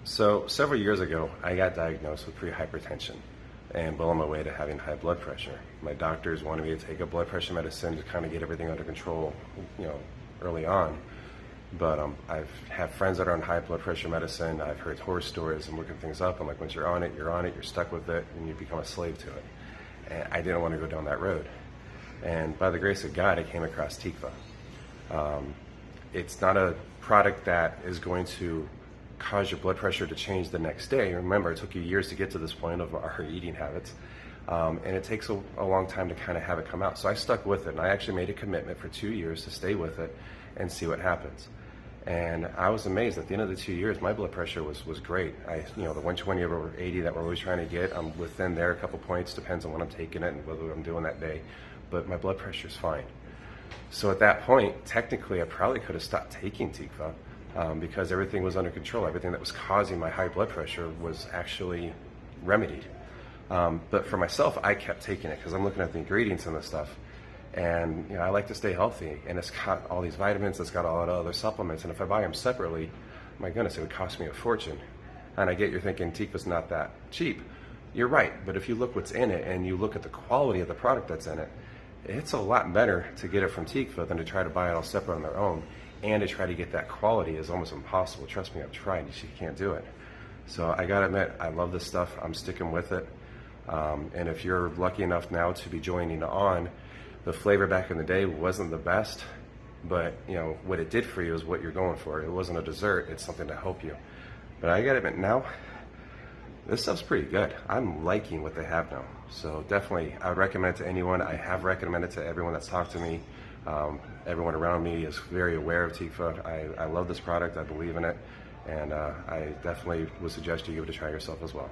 So several years ago, I got diagnosed with pre-hypertension and well on my way to having high blood pressure. My doctors wanted me to take a blood pressure medicine to kind of get everything under control, you know, early on. But I've had friends that are on high blood pressure medicine. I've heard horror stories and looking things up. I'm like, once you're on it, you're stuck with it, and you become a slave to it. And I didn't want to go down that road. And by the grace of God, I came across Tikva. It's not a product that is going to cause your blood pressure to change the next day. Remember, it took you years to get to this point of our eating habits. And it takes a long time to kind of have it come out. So I stuck with it, and I actually made a commitment for 2 years to stay with it and see what happens. And I was amazed. At the end of the 2 years, my blood pressure was great. The 120 over 80 that we're always trying to get, I'm within there a couple points, depends on when I'm taking it and whether I'm doing that day. But my blood pressure is fine. So at that point, technically, I probably could have stopped taking Tikva because everything was under control. Everything that was causing my high blood pressure was actually remedied. But for myself, I kept taking it because I'm looking at the ingredients and the stuff. And I like to stay healthy, and it's got all these vitamins, it's got all the other supplements, and if I buy them separately, my goodness, it would cost me a fortune. And I get you're thinking Tikva's not that cheap. You're right, but if you look what's in it and you look at the quality of the product that's in it, it's a lot better to get it from Tikva than to try to buy it all separate on their own. And to try to get that quality is almost impossible. Trust me, I've tried, you can't do it. So I gotta admit, I love this stuff, I'm sticking with it. And if you're lucky enough now to be joining on, the flavor back in the day wasn't the best, but what it did for you is what you're going for. It wasn't a dessert, it's something to help you. But I gotta admit, now, this stuff's pretty good. I'm liking what they have now. So definitely, I would recommend it to anyone. I have recommended it to everyone that's talked to me. Everyone around me is very aware of Tikva. I love this product, I believe in it, and I definitely would suggest you give it a try yourself as well.